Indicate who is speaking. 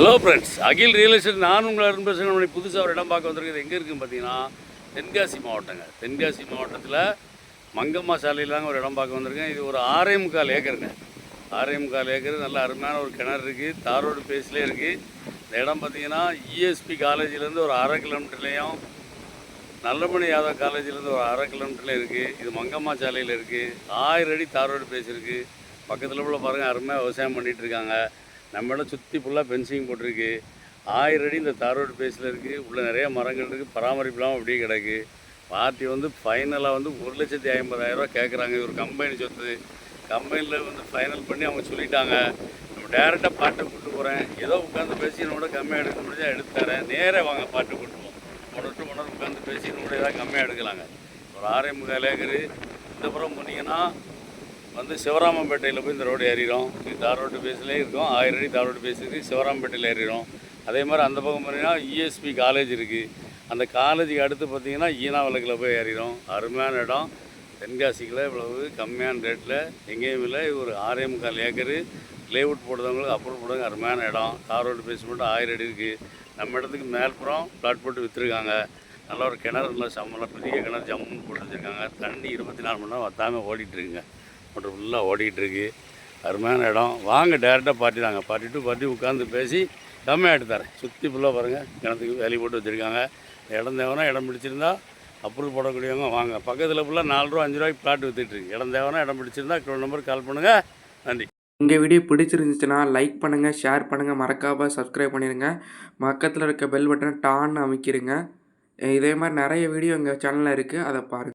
Speaker 1: Hello friends, அகில் real estate நான் உங்கள் அருண்பேசன் புதுசாக ஒரு இடம் பார்க்க வந்திருக்குது. எங்கே இருக்குதுன்னு பார்த்தீங்கன்னா தென்காசி மாவட்டங்க. தென்காசி மாவட்டத்தில் மங்கம்மா சாலையிலாங்க ஒரு இடம் பார்க்க வந்திருக்கேன். இது ஒரு 6.25 ஏக்கருங்க. 6.25 ஏக்கர், நல்ல அருமையான ஒரு கிணறு இருக்குது, தார் ரோடு பேஸ்லேயே இருக்குது. இந்த இடம் பார்த்தீங்கன்னா இஎஸ்பி காலேஜிலேருந்து ஒரு 1/2 கிலோமீட்டர்லேயும், நல்லமணி யாதவ் காலேஜிலேருந்து ஒரு 1/2 கிலோமீட்டரில் இருக்குது. இது மங்கம்மா சாலையில் இருக்குது. 1000 அடி தார் ரோடு பேஸ் இருக்குது. பக்கத்தில் உள்ள பாருங்கள், அருமையாக விவசாயம் பண்ணிகிட்டு இருக்காங்க. நம்ம இடம் சுற்றி ஃபுல்லாக பென்சிங் போட்டிருக்கு. 1000 அடி இந்த தார் ரோடு பேஸில் இருக்குது. உள்ளே நிறைய மரங்கள் இருக்குது, பராமரிப்புலாம் அப்படியே கிடக்கு. பார்ட்டி வந்து ஃபைனலாக வந்து 1,50,000 கேட்குறாங்க. ஒரு கம்பெனி சொத்து. கம்பெனியில் வந்து ஃபைனல் பண்ணி அவங்க சொல்லிட்டாங்க. நம்ம டேரெக்டாக பாட்டை கூப்பிட்டு போகிறேன், ஏதோ உட்காந்து பேசி நம்மளோட கம்மியாக எடுக்க முடிஞ்சா எடுத்து தரேன். நேராக வாங்க, பாட்டு கூட்டுவோம். 1 மணி நேரம் உட்காந்து பேசி நம்மளோட ஏதாவது கம்மியாக எடுக்கலாங்க. ஒரு 6.25 ஏக்கரு. இந்த புறம் போனீங்கன்னா வந்து சிவராமன்பேட்டையில் போய் இந்த ரோடு ஏறிடும். இது தார் ரோடு பேஸ்லேயே இருக்கும். 1000 அடி தார் ரோடு பேஸ் இருக்குது. சிவராமன்பேட்டையில் ஏறிடும். அதே மாதிரி அந்த பக்கம் பார்த்தீங்கன்னா இஎஸ்பி காலேஜ் இருக்குது. அந்த காலேஜுக்கு அடுத்து பார்த்தீங்கன்னா ஈனா விளக்கில் போய் ஏறிடும். அருமையான இடம். தென்காசிக்கில் இவ்வளவு கம்மியான ரேட்டில் எங்கேயும் இல்லை. ஒரு 6.25 ஏக்கரு. லேஅவுட் போடுறவங்களுக்கு அப்ரூவ் போடுறவங்க அருமையான இடம். தார் ரோடு பேஸ் மட்டும் 1000 அடி இருக்குது. நம்ம இடத்துக்கு மேல்புறம் பிளாட் போட்டு விற்றுருக்காங்க. நல்ல ஒரு கிணறு, நல்ல சம்மலாம் பெரிய கிணறு ஜம்முன்னு போட்டு வச்சுருக்காங்க. தண்ணி 24 மணி நேரம் வத்தாமல் ஓடிட்டுருக்குங்க. மட்டும் ஃபுல்லாக ஓடிக்கிட்டுருக்கு. அருமையான இடம். வாங்க, டேரெக்டாக பார்ட்டி தாங்க. பார்ட்டி உட்காந்து பேசி கம்மியாக எடுத்து தரேன். சுற்றி ஃபுல்லாக பாருங்கள், கிணத்துக்கு வேலி போட்டு வச்சுருக்காங்க. இடம் தேவைன்னா, இடம் பிடிச்சிருந்தா அப்ரூவல் போடக்கூடியவங்க வாங்க. பக்கத்தில் ஃபுல்லாக 4 ரூபா 5 ரூபாய்க்கு பிளாட் விற்றுட்டுருக்கு. இடம் தேவைன்னா, இடம் பிடிச்சிருந்தா நம்பருக்கு கால் பண்ணுங்கள். நன்றி.
Speaker 2: இந்த வீடியோ பிடிச்சிருந்துச்சுன்னா லைக் பண்ணுங்கள், ஷேர் பண்ணுங்கள், மறக்காமல் சப்ஸ்கிரைப் பண்ணிடுங்க. பக்கத்தில் இருக்க பெல் பட்டனை டான்னு அமைக்கிடுங்க. இதே மாதிரி நிறைய வீடியோ எங்கள் சேனலில் இருக்குது, அதை பாருங்கள்.